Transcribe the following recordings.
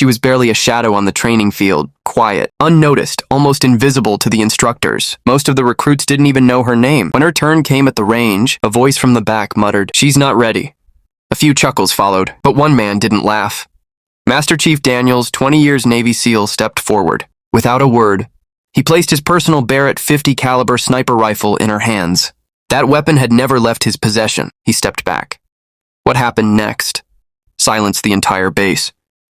She was barely a shadow on the training field, quiet, unnoticed, almost invisible to the instructors. Most of the recruits didn't even know her name. When her turn came at the range, a voice from the back muttered, "She's not ready." A few chuckles followed, but one man didn't laugh. Master Chief Daniels, 20 years Navy SEAL, stepped forward. Without a word, he placed his personal Barrett .50 caliber sniper rifle in her hands. That weapon had never left his possession. He stepped back. What happened next? Silenced the entire base.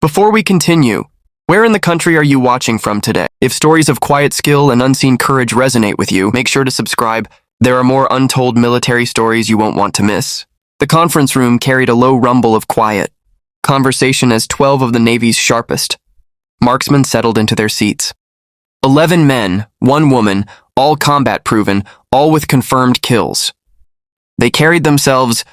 Before we continue, where in the country are you watching from today? If stories of quiet skill and unseen courage resonate with you, make sure to subscribe. There are more untold military stories you won't want to miss. The conference room carried a low rumble of quiet. Conversation as 12 of the Navy's sharpest marksmen settled into their seats. 11 men, 1 woman, all combat-proven, all with confirmed kills. They carried themselves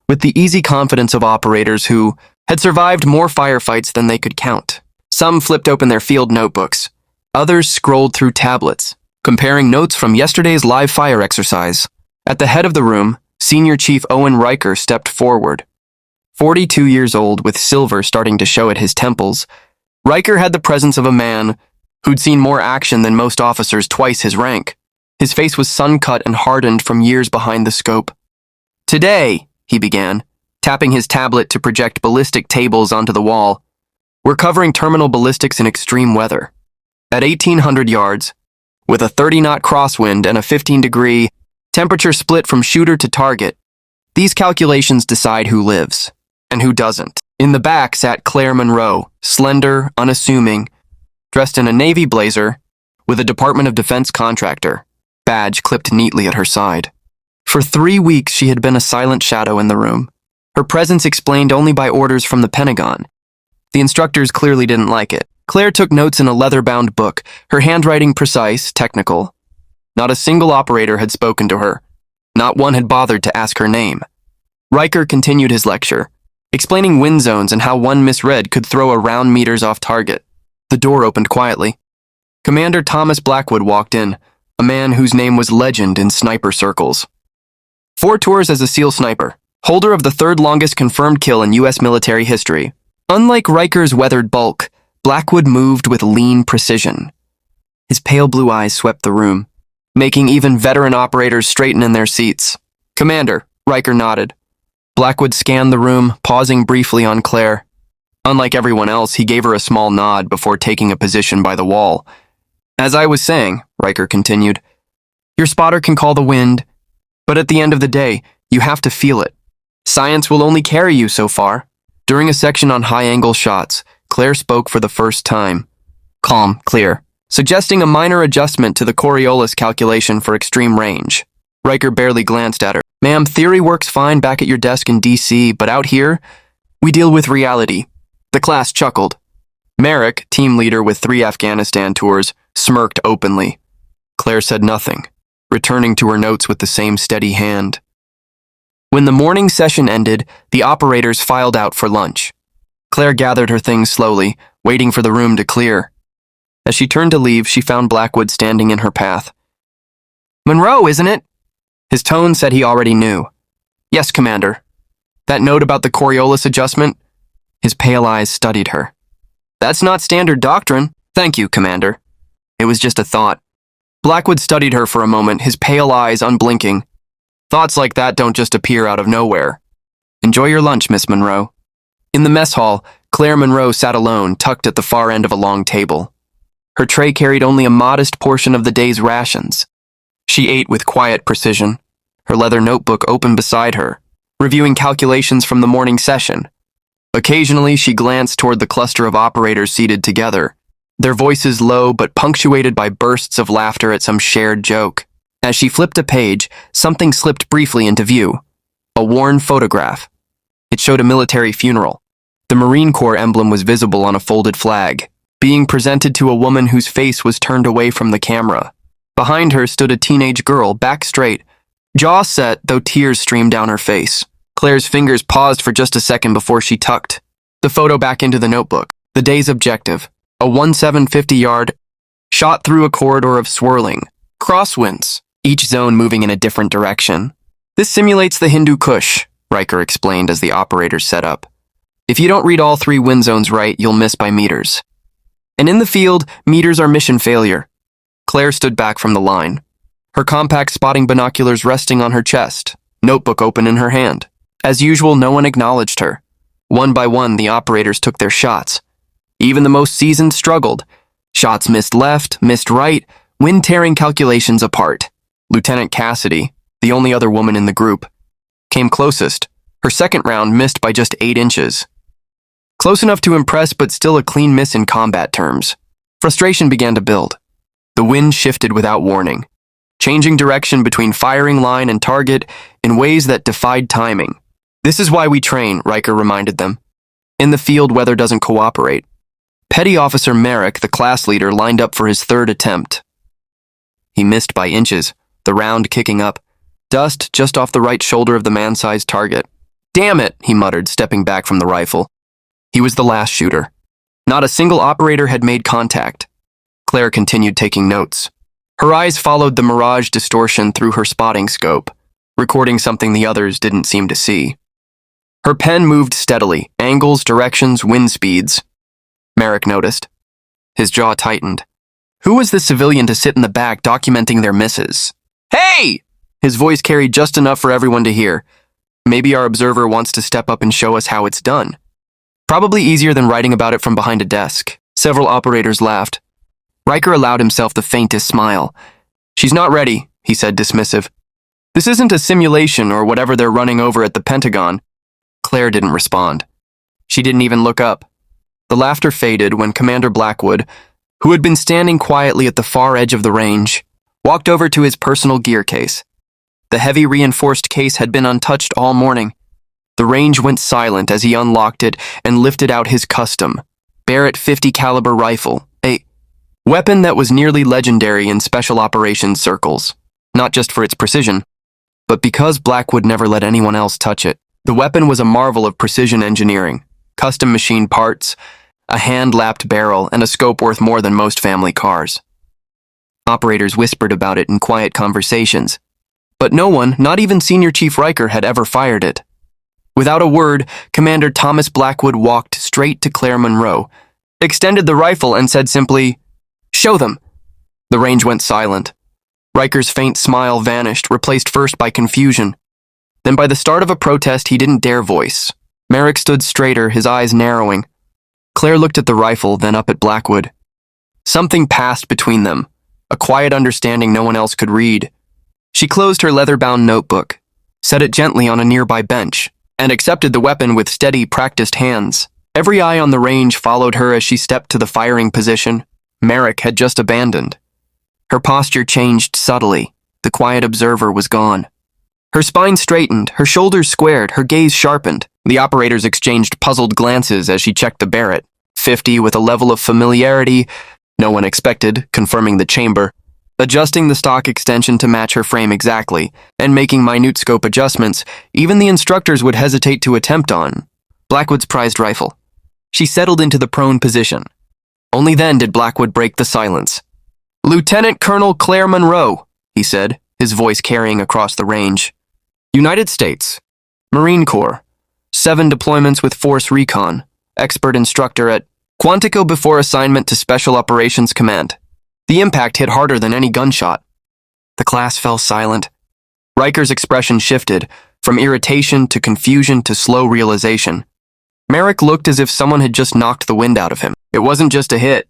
with the easy confidence of operators who had survived more firefights than they could count. Some flipped open their field notebooks. Others scrolled through tablets, comparing notes from yesterday's live fire exercise. At the head of the room, Senior Chief Owen Riker stepped forward. 42 years old, with silver starting to show at his temples, Riker had the presence of a man who'd seen more action than most officers twice his rank. His face was sun-cut and hardened from years behind the scope. "Today," he began, tapping his tablet to project ballistic tables onto the wall, "we're covering terminal ballistics in extreme weather. At 1,800 yards, with a 30-knot crosswind and a 15-degree temperature split from shooter to target, these calculations decide who lives and who doesn't." In the back sat Claire Monroe, slender, unassuming, dressed in a Navy blazer with a Department of Defense contractor badge clipped neatly at her side. For 3 weeks, she had been a silent shadow in the room, her presence explained only by orders from the Pentagon. The instructors clearly didn't like it. Claire took notes in a leather-bound book, her handwriting precise, technical. Not a single operator had spoken to her. Not one had bothered to ask her name. Riker continued his lecture, explaining wind zones and how one misread could throw a round meters off target. The door opened quietly. Commander Thomas Blackwood walked in, a man whose name was legend in sniper circles. 4 tours as a SEAL sniper, holder of the 3rd longest confirmed kill in U.S. military history. Unlike Riker's weathered bulk, Blackwood moved with lean precision. His pale blue eyes swept the room, making even veteran operators straighten in their seats. "Commander," Riker nodded. Blackwood scanned the room, pausing briefly on Claire. Unlike everyone else, he gave her a small nod before taking a position by the wall. "As I was saying," Riker continued, "your spotter can call the wind, but at the end of the day, you have to feel it. Science will only carry you so far." During a section on high-angle shots, Claire spoke for the first time. Calm, clear, suggesting a minor adjustment to the Coriolis calculation for extreme range. Riker barely glanced at her. "Ma'am, theory works fine back at your desk in DC, but out here, we deal with reality." The class chuckled. Merrick, team leader with 3 Afghanistan tours, smirked openly. Claire said nothing, returning to her notes with the same steady hand. When the morning session ended, the operators filed out for lunch. Claire gathered her things slowly, waiting for the room to clear. As she turned to leave, she found Blackwood standing in her path. "Monroe, isn't it?" His tone said he already knew. "Yes, Commander." "That note about the Coriolis adjustment?" His pale eyes studied her. "That's not standard doctrine." "Thank you, Commander. It was just a thought." Blackwood studied her for a moment, his pale eyes unblinking. "Thoughts like that don't just appear out of nowhere. Enjoy your lunch, Miss Monroe." In the mess hall, Claire Monroe sat alone, tucked at the far end of a long table. Her tray carried only a modest portion of the day's rations. She ate with quiet precision, her leather notebook open beside her, reviewing calculations from the morning session. Occasionally, she glanced toward the cluster of operators seated together, their voices low but punctuated by bursts of laughter at some shared joke. As she flipped a page, something slipped briefly into view. A worn photograph. It showed a military funeral. The Marine Corps emblem was visible on a folded flag, being presented to a woman whose face was turned away from the camera. Behind her stood a teenage girl, back straight, jaw set, though tears streamed down her face. Claire's fingers paused for just a second before she tucked the photo back into the notebook. The day's objective, a 1750-yard shot through a corridor of swirling crosswinds, each zone moving in a different direction. "This simulates the Hindu Kush," Riker explained as the operators set up. If you don't read all 3 wind zones right, you'll miss by meters. And in the field, meters are mission failure. Claire stood back from the line, her compact spotting binoculars resting on her chest, notebook open in her hand. As usual, no one acknowledged her. One by one, the operators took their shots. Even the most seasoned struggled. Shots missed left, missed right, wind-tearing calculations apart. Lieutenant Cassidy, the only other woman in the group, came closest. Her second round missed by just 8 inches. Close enough to impress, but still a clean miss in combat terms. Frustration began to build. The wind shifted without warning, changing direction between firing line and target in ways that defied timing. This is why we train, Riker reminded them. In the field, weather doesn't cooperate. Petty Officer Merrick, the class leader, lined up for his 3rd attempt. He missed by inches, the round kicking up, dust just off the right shoulder of the man-sized target. Damn it, he muttered, stepping back from the rifle. He was the last shooter. Not a single operator had made contact. Claire continued taking notes. Her eyes followed the mirage distortion through her spotting scope, recording something the others didn't seem to see. Her pen moved steadily, angles, directions, wind speeds. Merrick noticed. His jaw tightened. Who was the civilian to sit in the back documenting their misses? Hey! His voice carried just enough for everyone to hear. Maybe our observer wants to step up and show us how it's done. Probably easier than writing about it from behind a desk. Several operators laughed. Riker allowed himself the faintest smile. She's not ready, he said, dismissive. This isn't a simulation or whatever they're running over at the Pentagon. Claire didn't respond. She didn't even look up. The laughter faded when Commander Blackwood, who had been standing quietly at the far edge of the range, walked over to his personal gear case. The heavy reinforced case had been untouched all morning. The range went silent as he unlocked it and lifted out his custom, Barrett .50 caliber rifle, a weapon that was nearly legendary in special operations circles, not just for its precision, but because Blackwood never let anyone else touch it. The weapon was a marvel of precision engineering, custom machined parts, a hand-lapped barrel, and a scope worth more than most family cars. Operators whispered about it in quiet conversations, but no one, not even Senior Chief Riker, had ever fired it. Without a word, Commander Thomas Blackwood walked straight to Claire Monroe, extended the rifle, and said simply, "Show them." The range went silent. Riker's faint smile vanished, replaced first by confusion. Then by the start of a protest he didn't dare voice. Merrick stood straighter, his eyes narrowing. Claire looked at the rifle, then up at Blackwood. Something passed between them, a quiet understanding no one else could read. She closed her leather-bound notebook, set it gently on a nearby bench, and accepted the weapon with steady, practiced hands. Every eye on the range followed her as she stepped to the firing position Merrick had just abandoned. Her posture changed subtly. The quiet observer was gone. Her spine straightened, her shoulders squared, her gaze sharpened. The operators exchanged puzzled glances as she checked the Barrett .50 with a level of familiarity no one expected, confirming the chamber, adjusting the stock extension to match her frame exactly, and making minute scope adjustments even the instructors would hesitate to attempt on. Blackwood's prized rifle. She settled into the prone position. Only then did Blackwood break the silence. "Lieutenant Colonel Claire Monroe," he said, his voice carrying across the range. "United States, Marine Corps, 7 deployments with Force Recon, expert instructor at Quantico before assignment to Special Operations Command." The impact hit harder than any gunshot. The class fell silent. Riker's expression shifted, from irritation to confusion to slow realization. Merrick looked as if someone had just knocked the wind out of him. It wasn't just a hit.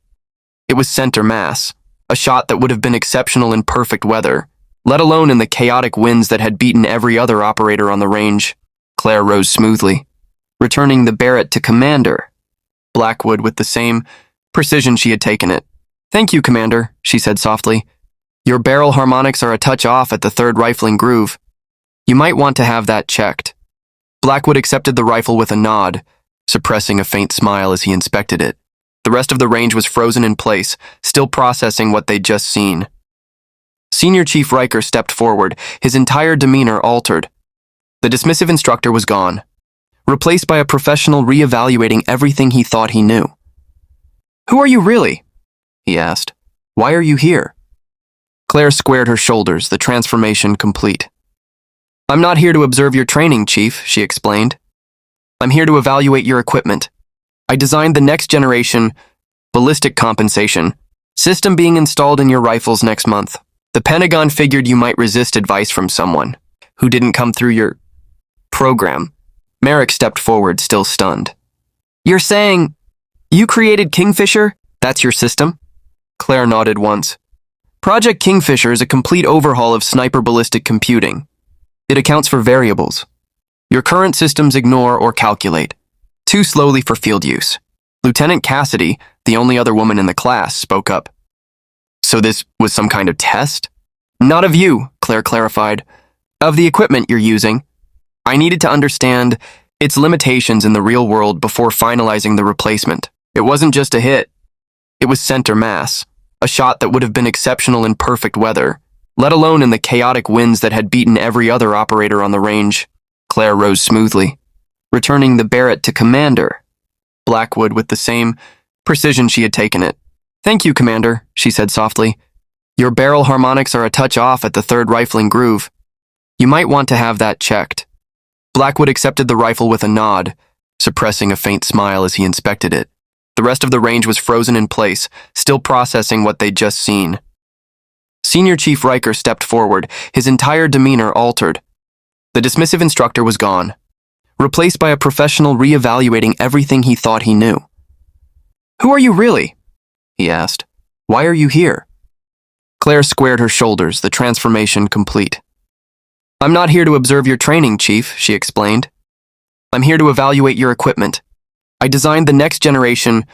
It was center mass, a shot that would have been exceptional in perfect weather, let alone in the chaotic winds that had beaten every other operator on the range. Claire rose smoothly, returning the Barrett to Commander Blackwood with the same precision she had taken it. "Thank you, Commander," she said softly. "Your barrel harmonics are a touch off at the 3rd rifling groove. You might want to have that checked." Blackwood accepted the rifle with a nod, suppressing a faint smile as he inspected it. The rest of the range was frozen in place, still processing what they'd just seen. Senior Chief Riker stepped forward, his entire demeanor altered. The dismissive instructor was gone, replaced by a professional reevaluating everything he thought he knew. "Who are you really?" he asked. "Why are you here?" Claire squared her shoulders, the transformation complete. "I'm not here to observe your training, Chief," she explained. I'm here to evaluate your equipment. I designed the next generation ballistic compensation system being installed in your rifles next month. The Pentagon figured you might resist advice from someone who didn't come through your program. Merrick stepped forward, still stunned. You're saying you created Kingfisher? That's your system? Claire nodded once. Project Kingfisher is a complete overhaul of sniper ballistic computing. It accounts for variables your current systems ignore or calculate, too slowly for field use. Lieutenant Cassidy, the only other woman in the class, spoke up. So this was some kind of test? Not of you, Claire clarified. Of the equipment you're using. I needed to understand its limitations in the real world before finalizing the replacement. It wasn't just a hit. It was center mass, a shot that would have been exceptional in perfect weather, let alone in the chaotic winds that had beaten every other operator on the range. Claire rose smoothly, returning the Barrett to Commander Blackwood with the same precision she had taken it. Thank you, Commander, she said softly. Your barrel harmonics are a touch off at the third rifling groove. You might want to have that checked. Blackwood accepted the rifle with a nod, suppressing a faint smile as he inspected it. The rest of the range was frozen in place, still processing what they'd just seen. Senior Chief Riker stepped forward, his entire demeanor altered. The dismissive instructor was gone, replaced by a professional reevaluating everything he thought he knew. Who are you really? He asked. Why are you here? Claire squared her shoulders, the transformation complete. I'm not here to observe your training, Chief, she explained. I'm here to evaluate your equipment. I designed the next generation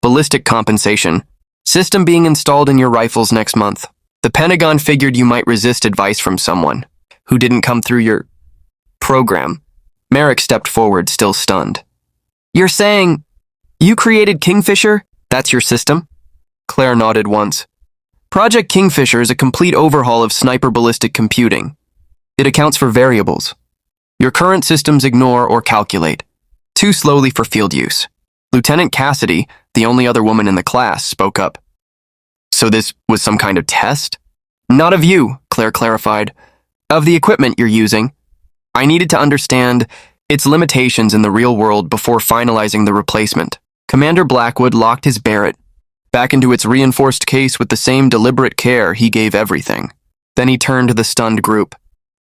ballistic compensation system being installed in your rifles next month. The Pentagon figured you might resist advice from someone who didn't come through your program. Merrick stepped forward, still stunned. You're saying you created Kingfisher? That's your system? Claire nodded once. Project Kingfisher is a complete overhaul of sniper ballistic computing. It accounts for variables your current systems ignore or calculate, too slowly for field use. Lieutenant Cassidy, the only other woman in the class, spoke up. So this was some kind of test? Not of you, Claire clarified. Of the equipment you're using. I needed to understand its limitations in the real world before finalizing the replacement. Commander Blackwood locked his Barrett back into its reinforced case with the same deliberate care he gave everything. Then he turned to the stunned group.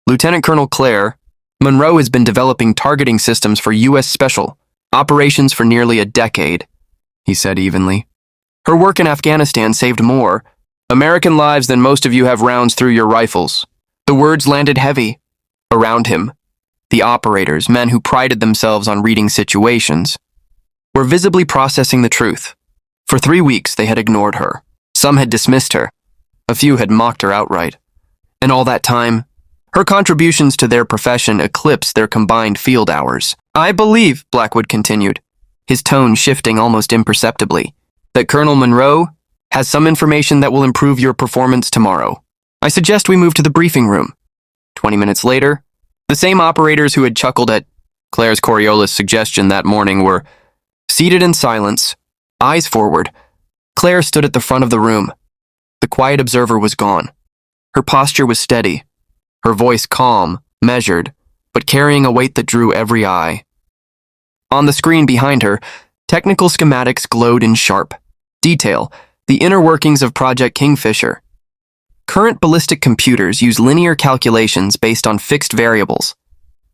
Lieutenant Colonel Claire, Monroe has been developing targeting systems for U.S. Special Operations for nearly a decade, he said evenly. Her work in Afghanistan saved more American lives than most of you have rounds through your rifles. The words landed heavy. Around him, the operators, men who prided themselves on reading situations, were visibly processing the truth. For 3 weeks, they had ignored her. Some had dismissed her. A few had mocked her outright. And all that time, her contributions to their profession eclipsed their combined field hours. I believe, Blackwood continued, his tone shifting almost imperceptibly, that Colonel Monroe has some information that will improve your performance tomorrow. I suggest we move to the briefing room. 20 minutes later, the same operators who had chuckled at Claire's Coriolis suggestion that morning were seated in silence, eyes forward. Claire stood at the front of the room. The quiet observer was gone. Her posture was steady, her voice calm, measured, but carrying a weight that drew every eye. On the screen behind her, technical schematics glowed in sharp detail, the inner workings of Project Kingfisher. Current ballistic computers use linear calculations based on fixed variables.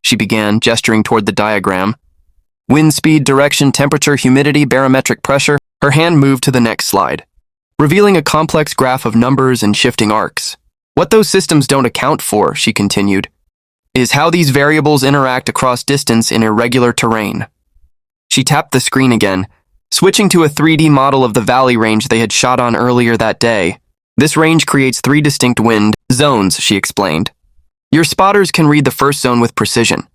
She began, gesturing toward the diagram. Wind speed, direction, temperature, humidity, barometric pressure. Her hand moved to the next slide, revealing a complex graph of numbers and shifting arcs. What those systems don't account for, she continued, is how these variables interact across distance in irregular terrain. She tapped the screen again, switching to a 3D model of the valley range they had shot on earlier that day. This range creates 3 distinct wind zones, she explained. Your spotters can read the first zone with precision.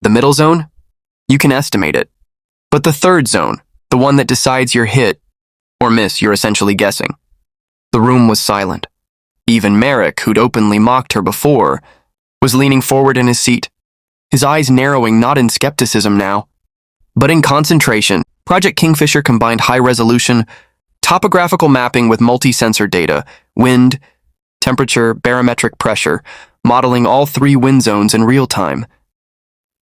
The middle zone? You can estimate it. But the third zone, the one that decides your hit or miss, you're essentially guessing. The room was silent. Even Merrick, who'd openly mocked her before, was leaning forward in his seat, his eyes narrowing not in skepticism now, but in concentration. Project Kingfisher combined high-resolution topographical mapping with multi-sensor data, wind, temperature, barometric pressure, modeling all 3 wind zones in real time.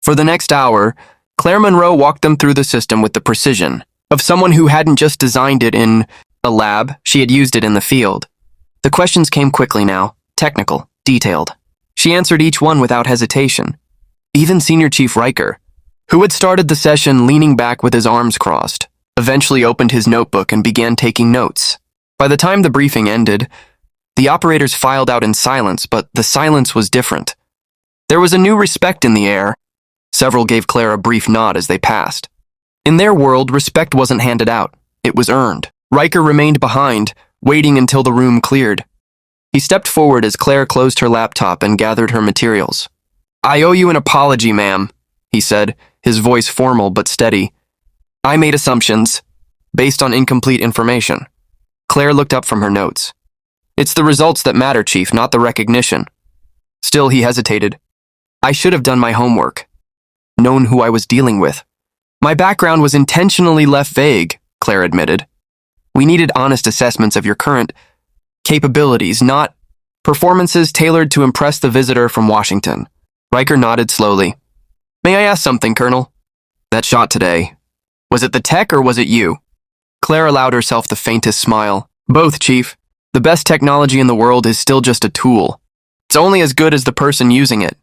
For the next hour, Claire Monroe walked them through the system with the precision of someone who hadn't just designed it in a lab, she had used it in the field. The questions came quickly now, technical, detailed. She answered each one without hesitation. Even Senior Chief Riker, who had started the session leaning back with his arms crossed, eventually opened his notebook and began taking notes. By the time the briefing ended, the operators filed out in silence, but the silence was different. There was a new respect in the air. Several gave Claire a brief nod as they passed. In their world, respect wasn't handed out. It was earned. Riker remained behind, waiting until the room cleared. He stepped forward as Claire closed her laptop and gathered her materials. "I owe you an apology, ma'am," he said, his voice formal but steady. "I made assumptions, based on incomplete information." Claire looked up from her notes. "It's the results that matter, Chief, not the recognition." Still, he hesitated. "I should have done my homework, known who I was dealing with. My background was intentionally left vague," Claire admitted. "We needed honest assessments of your current capabilities, not performances tailored to impress the visitor from Washington." Riker nodded slowly. "May I ask something, Colonel? That shot today, was it the tech or was it you?" Claire allowed herself the faintest smile. "Both, Chief. The best technology in the world is still just a tool. It's only as good as the person using it."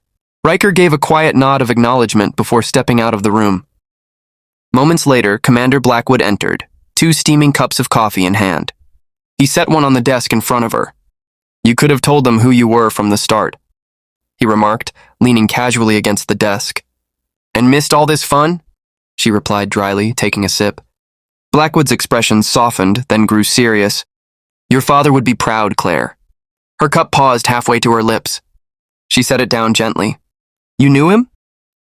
Riker gave a quiet nod of acknowledgement before stepping out of the room. Moments later, Commander Blackwood entered, 2 steaming cups of coffee in hand. He set one on the desk in front of her. "You could have told them who you were from the start," he remarked, leaning casually against the desk. "And missed all this fun?" she replied dryly, taking a sip. Blackwood's expression softened, then grew serious. "Your father would be proud, Claire." Her cup paused halfway to her lips. She set it down gently. "You knew him?"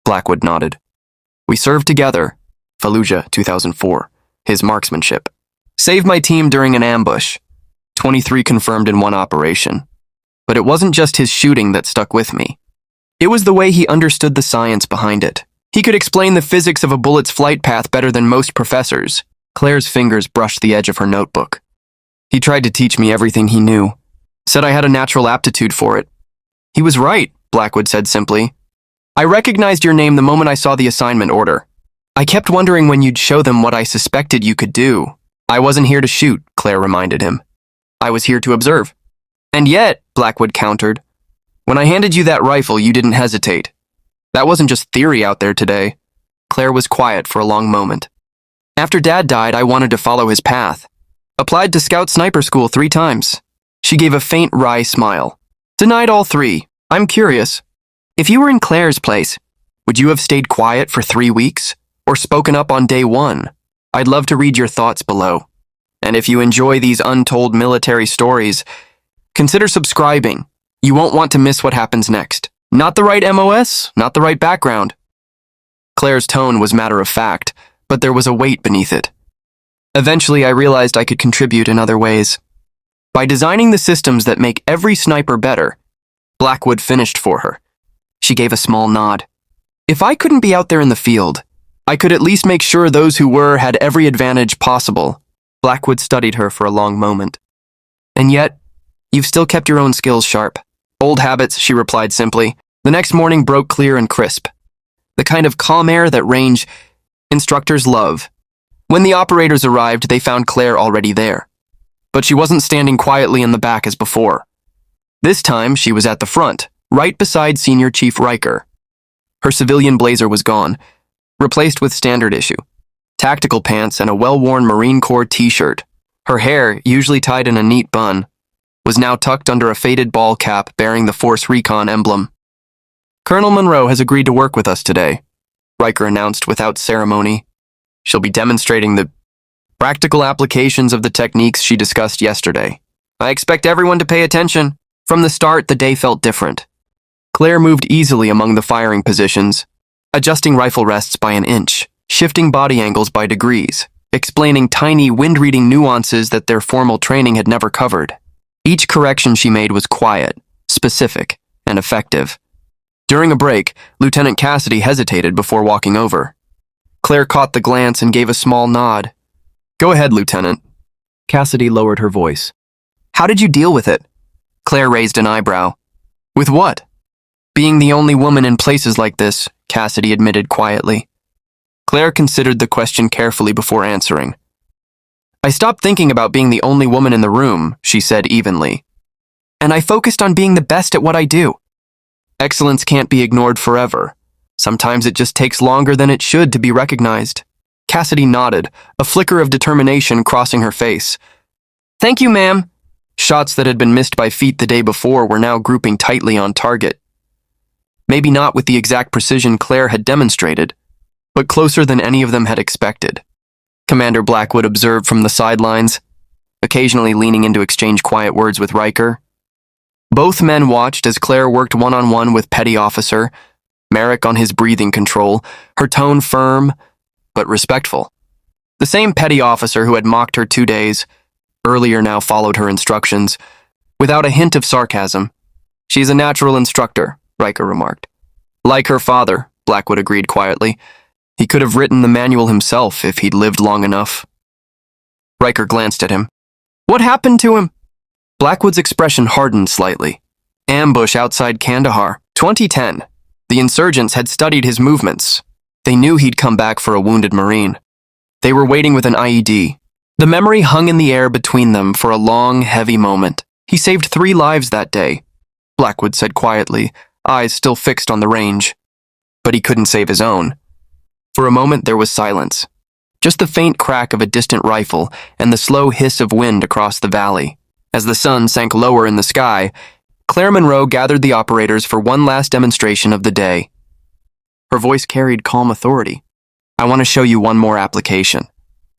Blackwood nodded. "We served together, Fallujah 2004, his marksmanship. Saved my team during an ambush. 23 confirmed in one operation. But it wasn't just his shooting that stuck with me. It was the way he understood the science behind it. He could explain the physics of a bullet's flight path better than most professors." Claire's fingers brushed the edge of her notebook. "He tried to teach me everything he knew. Said I had a natural aptitude for it." "He was right," Blackwood said simply. "I recognized your name the moment I saw the assignment order. I kept wondering when you'd show them what I suspected you could do." "I wasn't here to shoot," Claire reminded him. "I was here to observe." "And yet," Blackwood countered, "when I handed you that rifle, you didn't hesitate. That wasn't just theory out there today." Claire was quiet for a long moment. "After Dad died, I wanted to follow his path. Applied to Scout Sniper School 3 times. She gave a faint, wry smile. "Denied all 3. I'm curious. If you were in Claire's place, would you have stayed quiet for 3 weeks? Or spoken up on day 1? I'd love to read your thoughts below. And if you enjoy these untold military stories, consider subscribing. You won't want to miss what happens next. Not the right MOS, not the right background." Claire's tone was matter of fact, but there was a weight beneath it. "Eventually, I realized I could contribute in other ways. By designing the systems that make every sniper better." Blackwood finished for her. She gave a small nod. "If I couldn't be out there in the field, I could at least make sure those who were had every advantage possible." Blackwood studied her for a long moment. "And yet, you've still kept your own skills sharp." "Old habits," she replied simply. The next morning broke clear and crisp. The kind of calm air that range instructors love. When the operators arrived, they found Claire already there. But she wasn't standing quietly in the back as before. This time, she was at the front, right beside Senior Chief Riker. Her civilian blazer was gone, replaced with standard issue tactical pants and a well-worn Marine Corps t-shirt. Her hair, usually tied in a neat bun, was now tucked under a faded ball cap bearing the Force Recon emblem. "Colonel Monroe has agreed to work with us today," Riker announced without ceremony. "She'll be demonstrating the practical applications of the techniques she discussed yesterday. I expect everyone to pay attention." From the start, the day felt different. Claire moved easily among the firing positions, adjusting rifle rests by an inch, shifting body angles by degrees, explaining tiny wind-reading nuances that their formal training had never covered. Each correction she made was quiet, specific, and effective. During a break, Lieutenant Cassidy hesitated before walking over. Claire caught the glance and gave a small nod. "Go ahead, Lieutenant." Cassidy lowered her voice. "How did you deal with it?" Claire raised an eyebrow. "With what?" "Being the only woman in places like this," Cassidy admitted quietly. Claire considered the question carefully before answering. I stopped thinking about being the only woman in the room, she said evenly. And I focused on being the best at what I do. Excellence can't be ignored forever. Sometimes it just takes longer than it should to be recognized. Cassidy nodded, a flicker of determination crossing her face. Thank you, ma'am. Shots that had been missed by feet the day before were now grouping tightly on target. Maybe not with the exact precision Claire had demonstrated, but closer than any of them had expected. Commander Blackwood observed from the sidelines, occasionally leaning in to exchange quiet words with Riker. Both men watched as Claire worked one-on-one with Petty Officer, Merrick on his breathing control, her tone firm but respectful. The same Petty Officer who had mocked her 2 days earlier now followed her instructions, without a hint of sarcasm. She is a natural instructor, Riker remarked. Like her father, Blackwood agreed quietly. He could have written the manual himself if he'd lived long enough. Riker glanced at him. What happened to him? Blackwood's expression hardened slightly. Ambush outside Kandahar, 2010. The insurgents had studied his movements. They knew he'd come back for a wounded Marine. They were waiting with an IED. The memory hung in the air between them for a long, heavy moment. He saved 3 lives that day, Blackwood said quietly, eyes still fixed on the range. But he couldn't save his own. For a moment there was silence. Just the faint crack of a distant rifle and the slow hiss of wind across the valley. As the sun sank lower in the sky, Claire Monroe gathered the operators for one last demonstration of the day. Her voice carried calm authority. I want to show you one more application.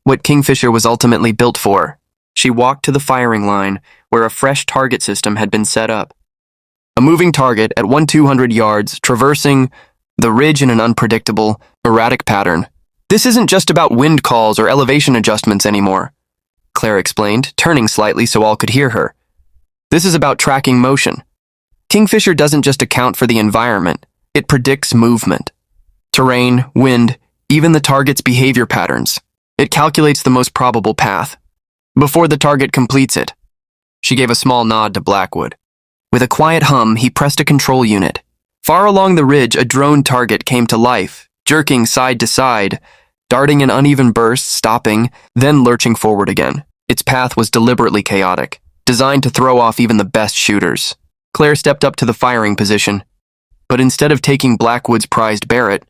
What Kingfisher was ultimately built for. She walked to the firing line, where a fresh target system had been set up. A moving target at 200 yards, traversing the ridge in an unpredictable, erratic pattern. This isn't just about wind calls or elevation adjustments anymore, Claire explained, turning slightly so all could hear her. This is about tracking motion. Kingfisher doesn't just account for the environment, it predicts movement. Terrain, wind, even the target's behavior patterns. It calculates the most probable path. Before the target completes it. She gave a small nod to Blackwood. With a quiet hum, he pressed a control unit. Far along the ridge, a drone target came to life, jerking side to side, darting in uneven bursts, stopping, then lurching forward again. Its path was deliberately chaotic, designed to throw off even the best shooters. Claire stepped up to the firing position, but instead of taking Blackwood's prized Barrett,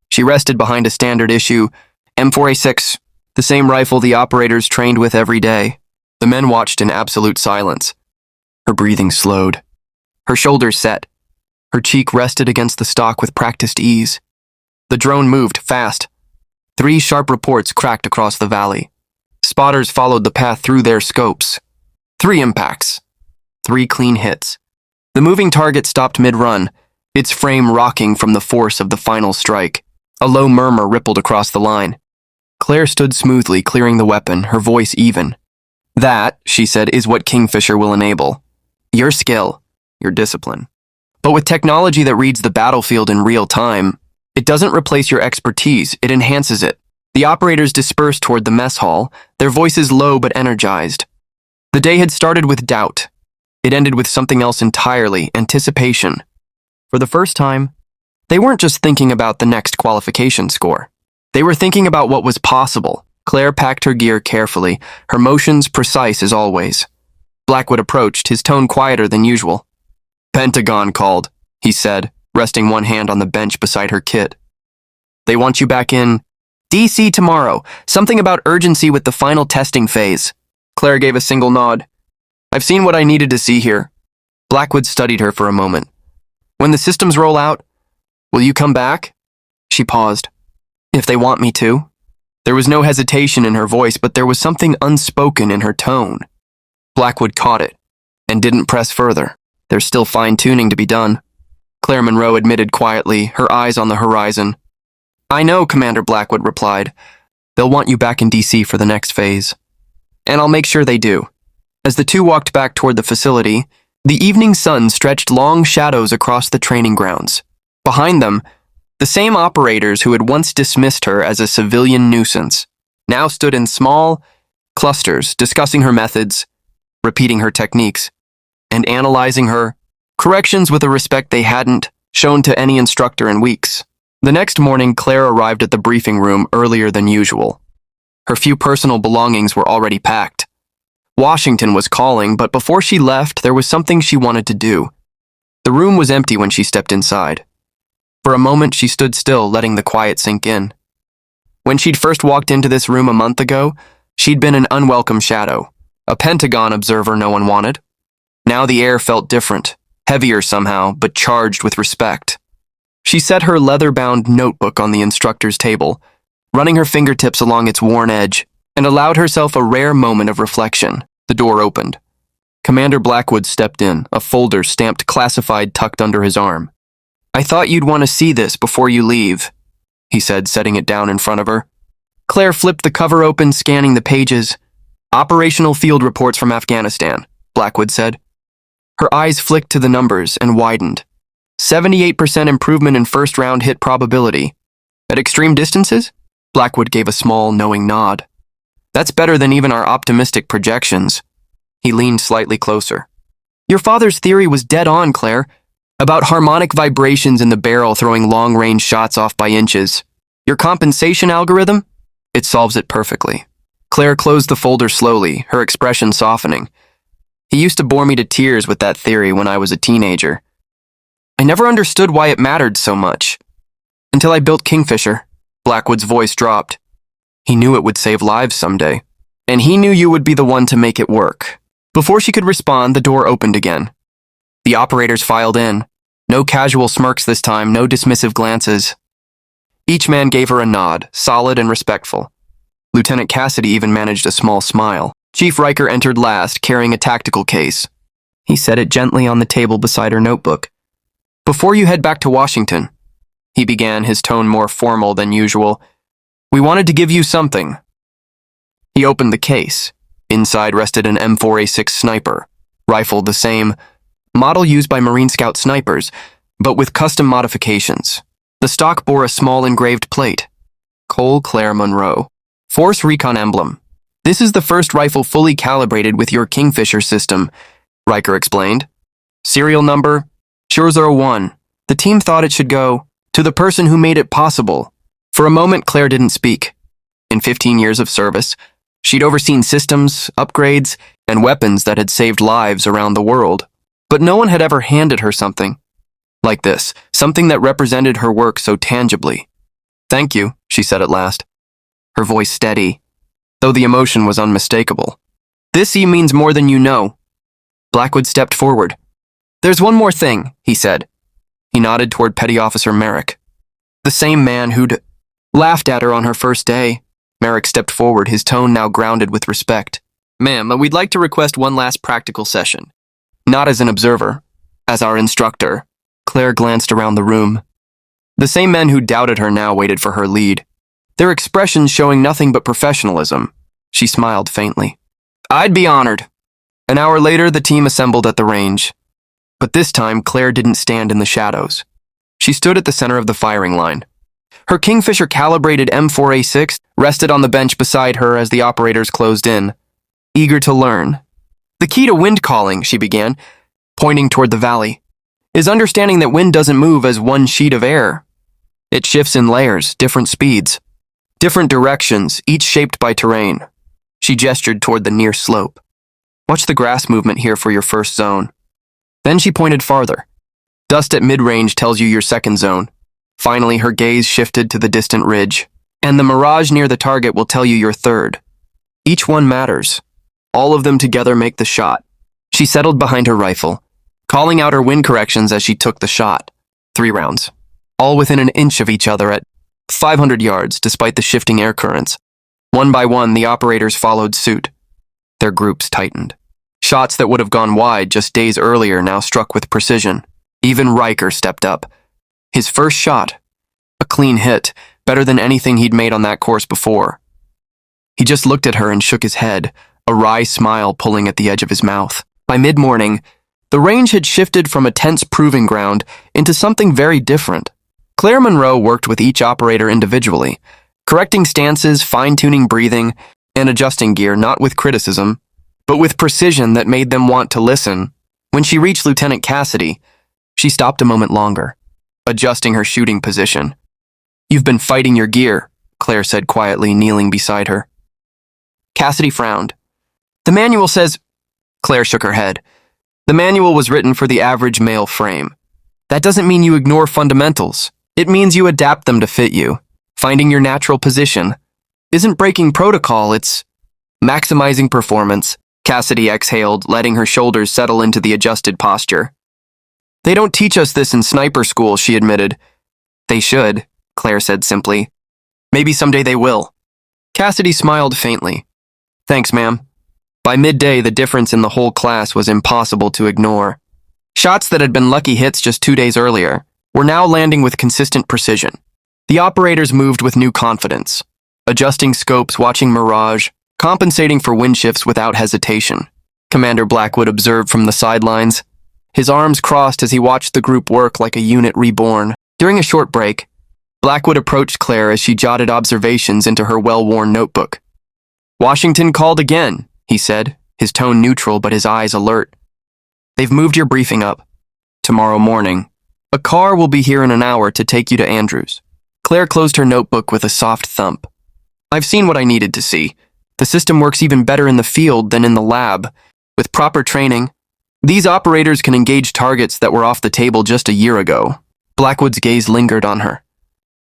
she rested behind a standard-issue M4A6, the same rifle the operators trained with every day. The men watched in absolute silence. Her breathing slowed. Her shoulders set. Her cheek rested against the stock with practiced ease. The drone moved fast. 3 sharp reports cracked across the valley. Spotters followed the path through their scopes. 3 impacts. 3 clean hits. The moving target stopped mid-run, its frame rocking from the force of the final strike. A low murmur rippled across the line. Claire stood smoothly, clearing the weapon, her voice even. That, she said, is what Kingfisher will enable. Your skill, your discipline. But with technology that reads the battlefield in real time, it doesn't replace your expertise, it enhances it. The operators dispersed toward the mess hall, their voices low but energized. The day had started with doubt. It ended with something else entirely, anticipation. For the first time, they weren't just thinking about the next qualification score. They were thinking about what was possible. Claire packed her gear carefully, her motions precise as always. Blackwood approached, his tone quieter than usual. Pentagon called, he said, resting one hand on the bench beside her kit. They want you back in DC tomorrow. Something about urgency with the final testing phase. Claire gave a single nod. I've seen what I needed to see here. Blackwood studied her for a moment. When the systems roll out, will you come back? She paused. If they want me to. There was no hesitation in her voice, but there was something unspoken in her tone. Blackwood caught it, and didn't press further. There's still fine-tuning to be done. Claire Monroe admitted quietly, her eyes on the horizon. I know, Commander Blackwood replied. They'll want you back in DC for the next phase. And I'll make sure they do. As the two walked back toward the facility, the evening sun stretched long shadows across the training grounds. Behind them, the same operators who had once dismissed her as a civilian nuisance now stood in small clusters, discussing her methods, repeating her techniques, and analyzing her corrections with a respect they hadn't shown to any instructor in weeks. The next morning, Claire arrived at the briefing room earlier than usual. Her few personal belongings were already packed. Washington was calling, but before she left, there was something she wanted to do. The room was empty when she stepped inside. For a moment, she stood still, letting the quiet sink in. When she'd first walked into this room a month ago, she'd been an unwelcome shadow, a Pentagon observer no one wanted. Now the air felt different, heavier somehow, but charged with respect. She set her leather-bound notebook on the instructor's table, running her fingertips along its worn edge, and allowed herself a rare moment of reflection. The door opened. Commander Blackwood stepped in, a folder stamped classified tucked under his arm. "I thought you'd want to see this before you leave," he said, setting it down in front of her. Claire flipped the cover open, scanning the pages. "Operational field reports from Afghanistan," Blackwood said. Her eyes flicked to the numbers and widened. 78% improvement in first-round hit probability. At extreme distances? Blackwood gave a small, knowing nod. "That's better than even our optimistic projections." He leaned slightly closer. "Your father's theory was dead on, Claire, about harmonic vibrations in the barrel throwing long-range shots off by inches. Your compensation algorithm? It solves it perfectly." Claire closed the folder slowly, her expression softening. "He used to bore me to tears with that theory when I was a teenager. I never understood why it mattered so much. Until I built Kingfisher." Blackwood's voice dropped. "He knew it would save lives someday. And he knew you would be the one to make it work." Before she could respond, the door opened again. The operators filed in. No casual smirks this time, no dismissive glances. Each man gave her a nod, solid and respectful. Lieutenant Cassidy even managed a small smile. Chief Riker entered last, carrying a tactical case. He set it gently on the table beside her notebook. "Before you head back to Washington," he began, his tone more formal than usual, "we wanted to give you something." He opened the case. Inside rested an M4A6 sniper, rifle the same, model used by Marine Scout snipers, but with custom modifications. The stock bore a small engraved plate. Cole Claire Monroe. Force Recon emblem. "This is the first rifle fully calibrated with your Kingfisher system," Riker explained. "Serial number, Sure01. The team thought it should go to the person who made it possible." For a moment, Claire didn't speak. In 15 years of service, she'd overseen systems, upgrades, and weapons that had saved lives around the world. But no one had ever handed her something like this, something that represented her work so tangibly. "Thank you," she said at last, her voice steady, though the emotion was unmistakable. "This means more than you know." Blackwood stepped forward. "There's one more thing," he said. He nodded toward Petty Officer Merrick. "The same man who'd laughed at her on her first day." Merrick stepped forward, his tone now grounded with respect. "Ma'am, we'd like to request one last practical session. Not as an observer, as our instructor." Claire glanced around the room. The same men who doubted her now waited for her lead, their expressions showing nothing but professionalism. She smiled faintly. "I'd be honored." An hour later, the team assembled at the range. But this time, Claire didn't stand in the shadows. She stood at the center of the firing line. Her Kingfisher calibrated M4A6 rested on the bench beside her as the operators closed in, eager to learn. "The key to wind calling," she began, pointing toward the valley, "is understanding that wind doesn't move as one sheet of air. It shifts in layers, different speeds, different directions, each shaped by terrain." She gestured toward the near slope. "Watch the grass movement here for your first zone." Then she pointed farther. "Dust at mid-range tells you your second zone." Finally, her gaze shifted to the distant ridge. "And the mirage near the target will tell you your third. Each one matters. All of them together make the shot." She settled behind her rifle, calling out her wind corrections as she took the shot. 3 rounds, all within an inch of each other at 500 yards, despite the shifting air currents. One by one, the operators followed suit. Their groups tightened. Shots that would have gone wide just days earlier now struck with precision. Even Riker stepped up. His first shot, a clean hit, better than anything he'd made on that course before. He just looked at her and shook his head, a wry smile pulling at the edge of his mouth. By mid-morning, the range had shifted from a tense proving ground into something very different. Claire Monroe worked with each operator individually, correcting stances, fine-tuning breathing, and adjusting gear, not with criticism, but with precision that made them want to listen. When she reached Lieutenant Cassidy, she stopped a moment longer, adjusting her shooting position. You've been fighting your gear, Claire said quietly, kneeling beside her. Cassidy frowned. The manual says... Claire shook her head. The manual was written for the average male frame. That doesn't mean you ignore fundamentals. It means you adapt them to fit you. Finding your natural position isn't breaking protocol, it's maximizing performance. Cassidy exhaled, letting her shoulders settle into the adjusted posture. They don't teach us this in sniper school, she admitted. They should, Claire said simply. Maybe someday they will. Cassidy smiled faintly. Thanks, ma'am. By midday, the difference in the whole class was impossible to ignore. Shots that had been lucky hits just 2 days earlier were now landing with consistent precision. The operators moved with new confidence, adjusting scopes, watching mirage, compensating for wind shifts without hesitation. Commander Blackwood observed from the sidelines, his arms crossed as he watched the group work like a unit reborn. During a short break, Blackwood approached Claire as she jotted observations into her well-worn notebook. Washington called again, he said, his tone neutral but his eyes alert. They've moved your briefing up. Tomorrow morning. A car will be here in an hour to take you to Andrews. Claire closed her notebook with a soft thump. I've seen what I needed to see. The system works even better in the field than in the lab. With proper training, these operators can engage targets that were off the table just a year ago. Blackwood's gaze lingered on her.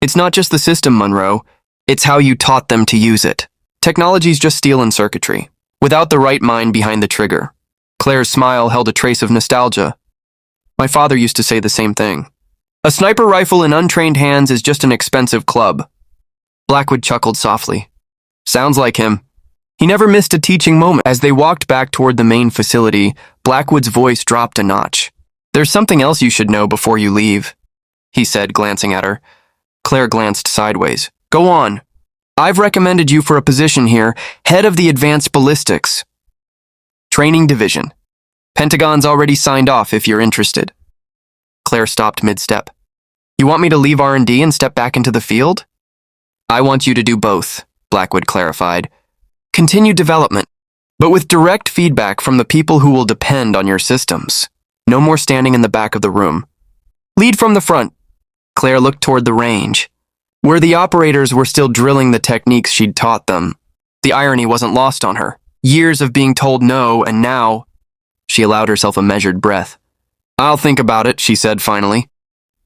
It's not just the system, Monroe. It's how you taught them to use it. Technology's just steel and circuitry, without the right mind behind the trigger. Claire's smile held a trace of nostalgia. My father used to say the same thing. A sniper rifle in untrained hands is just an expensive club. Blackwood chuckled softly. Sounds like him. He never missed a teaching moment. As they walked back toward the main facility, Blackwood's voice dropped a notch. There's something else you should know before you leave, he said, glancing at her. Claire glanced sideways. Go on. I've recommended you for a position here, head of the Advanced Ballistics Training Division. Pentagon's already signed off if you're interested. Claire stopped mid-step. You want me to leave R&D and step back into the field? I want you to do both, Blackwood clarified. Continued development, but with direct feedback from the people who will depend on your systems. No more standing in the back of the room. Lead from the front. Claire looked toward the range, where the operators were still drilling the techniques she'd taught them. The irony wasn't lost on her. Years of being told no, and now... She allowed herself a measured breath. I'll think about it, she said finally.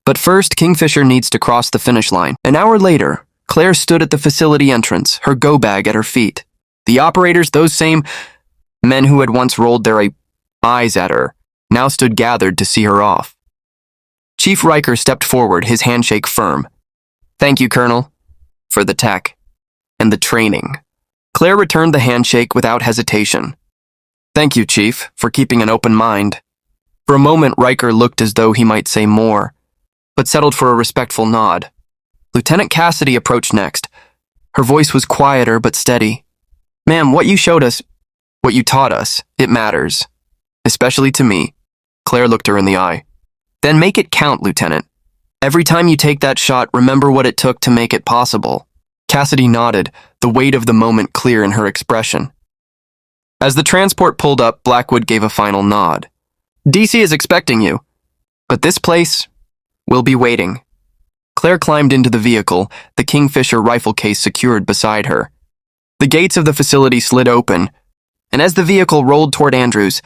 But first, Kingfisher needs to cross the finish line. An hour later, Claire stood at the facility entrance, her go bag at her feet. The operators, those same men who had once rolled their eyes at her, now stood gathered to see her off. Chief Riker stepped forward, his handshake firm. Thank you, Colonel, for the tech and the training. Claire returned the handshake without hesitation. Thank you, Chief, for keeping an open mind. For a moment, Riker looked as though he might say more, but settled for a respectful nod. Lieutenant Cassidy approached next. Her voice was quieter but steady. Ma'am, what you showed us, what you taught us, it matters. Especially to me. Claire looked her in the eye. Then make it count, Lieutenant. Every time you take that shot, remember what it took to make it possible. Cassidy nodded, the weight of the moment clear in her expression. As the transport pulled up, Blackwood gave a final nod. DC is expecting you, but this place will be waiting. Claire climbed into the vehicle, the Kingfisher rifle case secured beside her. The gates of the facility slid open, and as the vehicle rolled toward Andrews,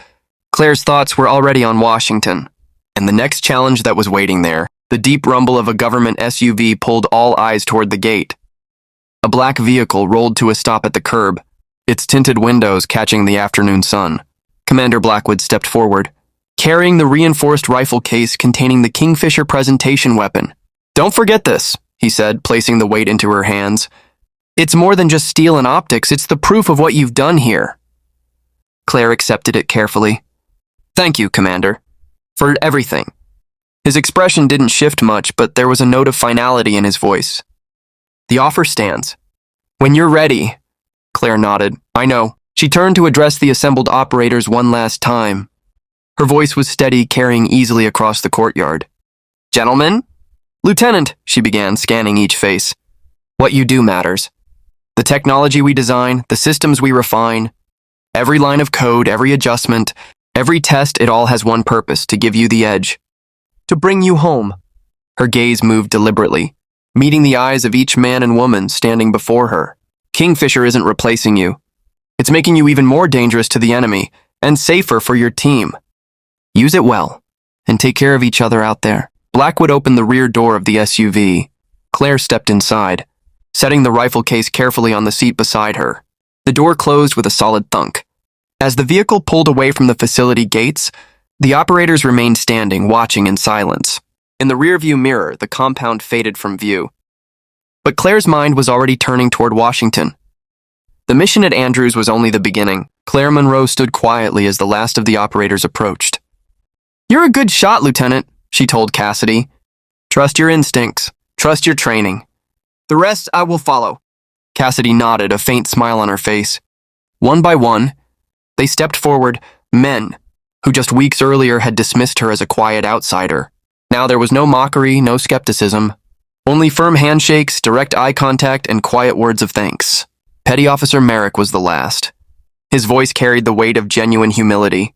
Claire's thoughts were already on Washington, and the next challenge that was waiting there. The deep rumble of a government SUV pulled all eyes toward the gate. A black vehicle rolled to a stop at the curb, its tinted windows catching the afternoon sun. Commander Blackwood stepped forward, carrying the reinforced rifle case containing the Kingfisher presentation weapon. Don't forget this, he said, placing the weight into her hands. It's more than just steel and optics, it's the proof of what you've done here. Claire accepted it carefully. Thank you, Commander, for everything. His expression didn't shift much, but there was a note of finality in his voice. The offer stands. When you're ready. Claire nodded. I know. She turned to address the assembled operators one last time. Her voice was steady, carrying easily across the courtyard. Gentlemen? Lieutenant, she began, scanning each face. What you do matters. The technology we design, the systems we refine, every line of code, every adjustment, every test, it all has one purpose, to give you the edge. To bring you home. Her gaze moved deliberately, meeting the eyes of each man and woman standing before her. Kingfisher isn't replacing you. It's making you even more dangerous to the enemy and safer for your team. Use it well, and take care of each other out there. Blackwood opened the rear door of the SUV. Claire stepped inside, setting the rifle case carefully on the seat beside her. The door closed with a solid thunk. As the vehicle pulled away from the facility gates, the operators remained standing, watching in silence. In the rearview mirror, the compound faded from view. But Claire's mind was already turning toward Washington. The mission at Andrews was only the beginning. Claire Monroe stood quietly as the last of the operators approached. "You're a good shot, Lieutenant," she told Cassidy. "Trust your instincts. Trust your training. The rest I will follow." Cassidy nodded, a faint smile on her face. One by one, they stepped forward, men who just weeks earlier had dismissed her as a quiet outsider. Now there was no mockery, no skepticism. Only firm handshakes, direct eye contact, and quiet words of thanks. Petty Officer Merrick was the last. His voice carried the weight of genuine humility.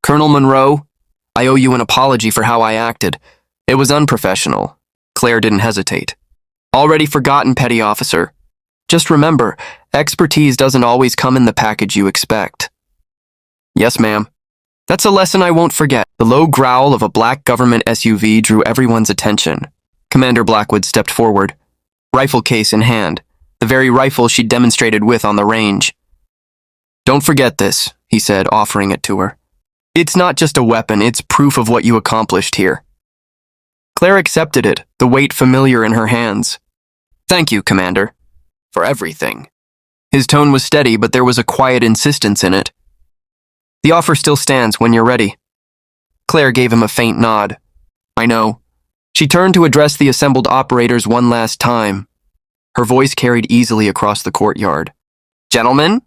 "Colonel Monroe, I owe you an apology for how I acted. It was unprofessional." Claire didn't hesitate. "Already forgotten, Petty Officer. Just remember, expertise doesn't always come in the package you expect." "Yes, ma'am. That's a lesson I won't forget." The low growl of a black government SUV drew everyone's attention. Commander Blackwood stepped forward, rifle case in hand, the very rifle she'd demonstrated with on the range. "Don't forget this," he said, offering it to her. "It's not just a weapon, it's proof of what you accomplished here." Claire accepted it, the weight familiar in her hands. "Thank you, Commander, for everything." His tone was steady, but there was a quiet insistence in it. "The offer still stands when you're ready." Claire gave him a faint nod. "I know." She turned to address the assembled operators one last time. Her voice carried easily across the courtyard. "Gentlemen?"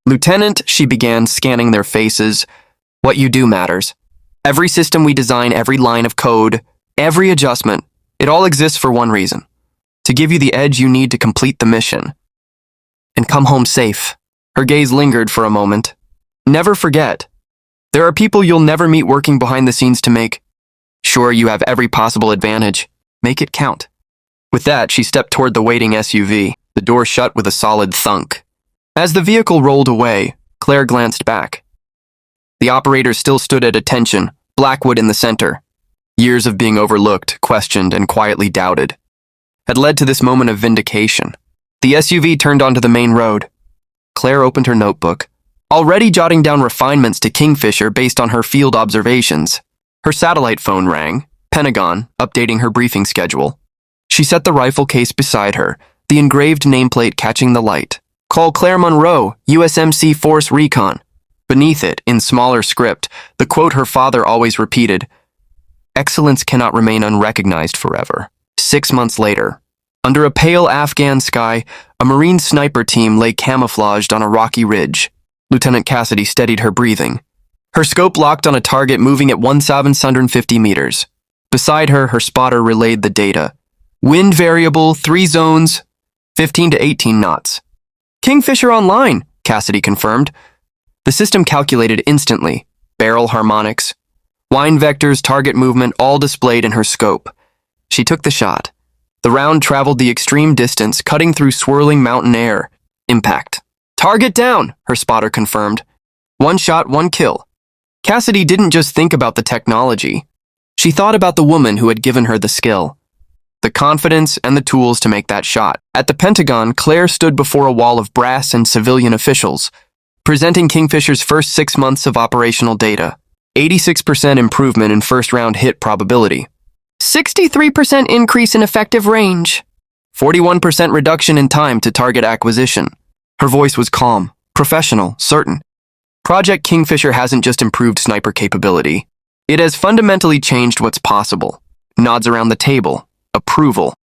"Lieutenant," she began, scanning their faces. "What you do matters. Every system we design, every line of code, every adjustment, it all exists for one reason. To give you the edge you need to complete the mission. And come home safe." Her gaze lingered for a moment. "Never forget. There are people you'll never meet working behind the scenes to make sure you have every possible advantage. Make it count." With that, she stepped toward the waiting SUV. The door shut with a solid thunk. As the vehicle rolled away, Claire glanced back. The operators still stood at attention, Blackwood in the center. Years of being overlooked, questioned, and quietly doubted had led to this moment of vindication. The SUV turned onto the main road. Claire opened her notebook, already jotting down refinements to Kingfisher based on her field observations. Her satellite phone rang, Pentagon, updating her briefing schedule. She set the rifle case beside her, the engraved nameplate catching the light. "Call Claire Monroe, USMC Force Recon." Beneath it, in smaller script, the quote her father always repeated, "Excellence cannot remain unrecognized forever." 6 months later, under a pale Afghan sky, a Marine sniper team lay camouflaged on a rocky ridge. Lieutenant Cassidy steadied her breathing. Her scope locked on a target moving at 1,750 meters. Beside her, her spotter relayed the data. Wind variable, 3 zones, 15 to 18 knots. "Kingfisher online," Cassidy confirmed. The system calculated instantly. Barrel harmonics, wind vectors, target movement, all displayed in her scope. She took the shot. The round traveled the extreme distance, cutting through swirling mountain air. Impact. "Target down," her spotter confirmed. "1 shot, 1 kill." Cassidy didn't just think about the technology. She thought about the woman who had given her the skill, the confidence, and the tools to make that shot. At the Pentagon, Claire stood before a wall of brass and civilian officials, presenting Kingfisher's first 6 months of operational data. 86% improvement in first-round hit probability. 63% increase in effective range. 41% reduction in time to target acquisition. Her voice was calm, professional, certain. Project Kingfisher hasn't just improved sniper capability. It has fundamentally changed what's possible. Nods around the table. Approval.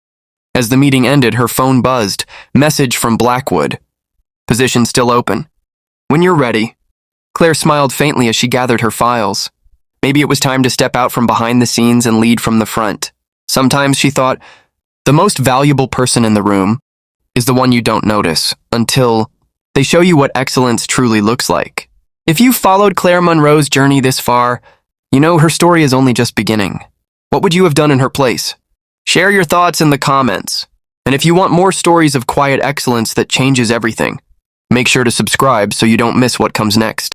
As the meeting ended, her phone buzzed. Message from Blackwood. "Position still open. When you're ready." Claire smiled faintly as she gathered her files. Maybe it was time to step out from behind the scenes and lead from the front. Sometimes, she thought, the most valuable person in the room is the one you don't notice until they show you what excellence truly looks like. If you've followed Claire Monroe's journey this far, you know her story is only just beginning. What would you have done in her place? Share your thoughts in the comments. And if you want more stories of quiet excellence that changes everything, make sure to subscribe so you don't miss what comes next.